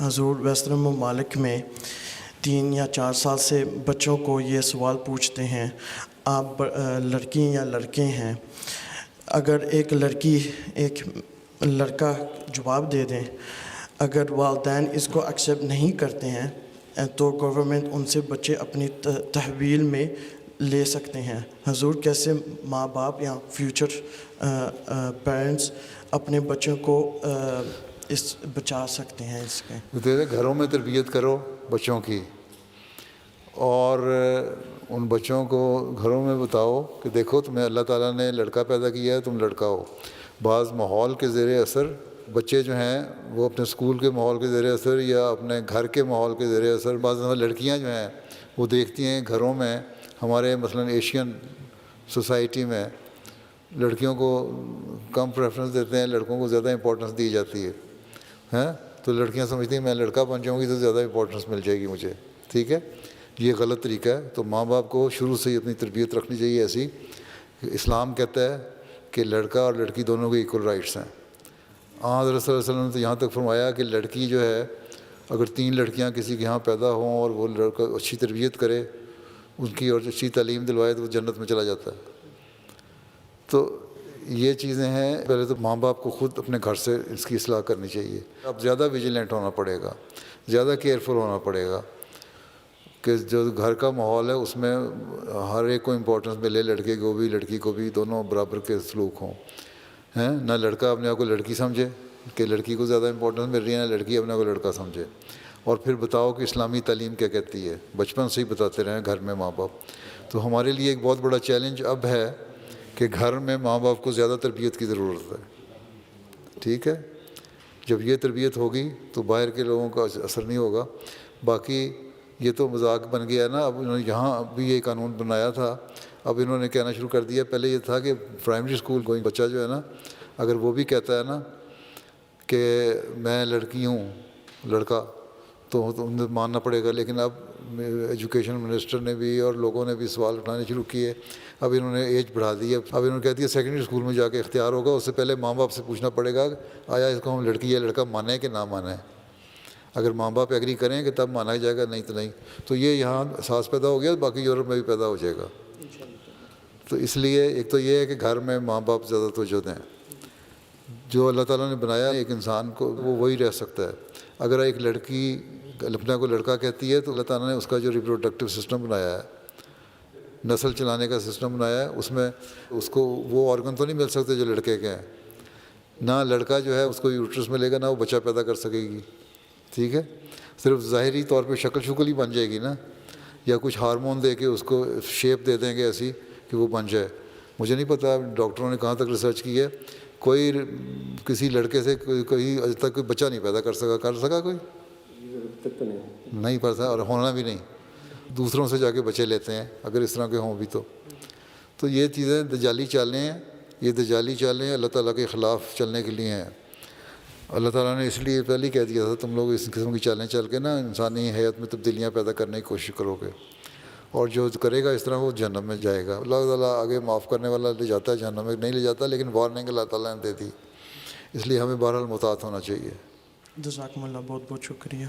حضور ویسٹرن ممالک میں 3 یا 4 سال سے بچوں کو یہ سوال پوچھتے ہیں، آپ لڑکی یا لڑکے ہیں؟ اگر ایک لڑکی ایک لڑکا جواب دے دیں، اگر والدین اس کو ایکسیپٹ نہیں کرتے ہیں تو گورنمنٹ ان سے بچے اپنی تحویل میں لے سکتے ہیں۔ حضور کیسے ماں باپ یا فیوچر پیرنٹس اپنے بچوں کو اس بچا سکتے ہیں اس کے؟ گھروں میں تربیت کرو بچوں کی، اور ان بچوں کو گھروں میں بتاؤ کہ دیکھو تمہیں اللہ تعالیٰ نے لڑکا پیدا کیا ہے، تم لڑکا ہو۔ بعض ماحول کے زیر اثر بچے جو ہیں وہ اپنے اسکول کے ماحول کے زیر اثر یا اپنے گھر کے ماحول کے زیر اثر، بعض لڑکیاں جو ہیں وہ دیکھتی ہیں گھروں میں، ہمارے مثلاً ایشین سوسائٹی میں لڑکیوں کو کم پریفرنس دیتے ہیں، لڑکوں کو زیادہ امپورٹنس دی جاتی ہے، تو لڑکیاں سمجھتی ہیں میں لڑکا بن جاؤں گی تو زیادہ امپورٹنس مل جائے گی مجھے، ٹھیک ہے؟ یہ غلط طریقہ ہے۔ تو ماں باپ کو شروع سے ہی اپنی تربیت رکھنی چاہیے ایسی۔ اسلام کہتا ہے کہ لڑکا اور لڑکی دونوں کے ایکول رائٹس ہیں۔ حضرت صلی اللہ علیہ وسلم نے تو یہاں تک فرمایا کہ لڑکی جو ہے اگر 3 لڑکیاں کسی کے یہاں پیدا ہوں اور وہ لڑکا اچھی تربیت کرے ان کی اور اچھی تعلیم دلوائے تو وہ جنت میں چلا جاتا ہے۔ تو یہ چیزیں ہیں، پہلے تو ماں باپ کو خود اپنے گھر سے اس کی اصلاح کرنی چاہیے۔ اب زیادہ ویجیلنٹ ہونا پڑے گا، زیادہ کیئرفل ہونا پڑے گا کہ جو گھر کا ماحول ہے اس میں ہر ایک کو امپورٹنس ملے، لڑکے کو بھی لڑکی کو بھی، دونوں برابر کے سلوک ہوں، نہ لڑکا اپنے آپ کو لڑکی سمجھے کہ لڑکی کو زیادہ امپورٹنس مل رہی ہے، نہ لڑکی اپنے آپ کو لڑکا سمجھے۔ اور پھر بتاؤ کہ اسلامی تعلیم کیا کہتی ہے، بچپن سے ہی بتاتے رہیں گھر میں ماں باپ۔ تو ہمارے لیے ایک بہت بڑا چیلنج اب ہے کہ گھر میں ماں باپ کو زیادہ تربیت کی ضرورت ہے، ٹھیک ہے؟ جب یہ تربیت ہوگی تو باہر کے لوگوں کا اثر نہیں ہوگا۔ باقی یہ تو مذاق بن گیا ہے نا، اب انہوں نے یہاں بھی یہ قانون بنایا تھا، اب انہوں نے کہنا شروع کر دیا۔ پہلے یہ تھا کہ پرائمری اسکول گوئنگ بچہ جو ہے نا، اگر وہ بھی کہتا ہے نا کہ میں لڑکی ہوں لڑکا تو انہیں ماننا پڑے گا، لیکن اب ایجوکیشن منسٹر نے بھی اور لوگوں نے بھی سوال اٹھانے شروع کیے۔ اب انہوں نے ایج بڑھا دی ہے، اب انہوں نے کہہ دیا سیکنڈری اسکول میں جا کے اختیار ہوگا، اس سے پہلے ماں باپ سے پوچھنا پڑے گا آیا اس کو ہم لڑکی یا لڑکا مانیں کہ نہ مانیں۔ اگر ماں باپ ایگری کریں کہ تب مانا جائے گا، نہیں تو نہیں۔ تو یہ یہاں احساس پیدا ہو گیا، باقی یورپ میں بھی پیدا ہو جائے گا۔ تو اس لیے ایک تو یہ ہے کہ گھر میں ماں باپ زیادہ توجہ دیں۔ جو اللہ تعالیٰ نے بنایا ایک انسان کو وہ وہی رہ سکتا ہے۔ اگر ایک لڑکی اپنے کو لڑکا کہتی ہے تو اللہ تعالیٰ نے اس کا جو ریپروڈکٹیو سسٹم بنایا ہے، نسل چلانے کا سسٹم بنایا ہے، اس میں اس کو وہ آرگن تو نہیں مل سکتے جو لڑکے کے ہیں، نہ لڑکا جو ہے اس کو یوٹرس ملے گا، نہ وہ بچہ پیدا کر سکے گی، ٹھیک ہے؟ صرف ظاہری طور پہ شکل ہی بن جائے گی نا، یا کچھ ہارمون دے کے اس کو شیپ دے دیں گے ایسی کہ وہ بن جائے۔ مجھے نہیں پتہ ڈاکٹروں نے کہاں تک ریسرچ کی ہے، کوئی کسی لڑکے سے کوئی اج تک کوئی بچہ نہیں پیدا کر سکا کوئی نہیں پڑتا، اور ہونا بھی نہیں، دوسروں سے جا کے بچے لیتے ہیں اگر اس طرح کے ہوں بھی تو یہ چیزیں دجالی چالیں ہیں، یہ دجالی چالیں اللہ تعالیٰ کے خلاف چلنے کے لیے ہیں۔ اللہ تعالیٰ نے اس لیے پہلے ہی کہہ دیا تھا تم لوگ اس قسم کی چالیں چل کے نا انسانی حیات میں تبدیلیاں پیدا کرنے کی کوشش کرو گے، اور جو کرے گا اس طرح وہ جہنم میں جائے گا۔ اللہ تعالیٰ آگے معاف کرنے والا لے جاتا ہے، جہنم میں نہیں لے جاتا، لیکن وارننگ اللہ تعالیٰ نے دے دی، اس لیے ہمیں بہرحال محتاط ہونا چاہیے۔ جزاکم اللہ، بہت بہت شکریہ۔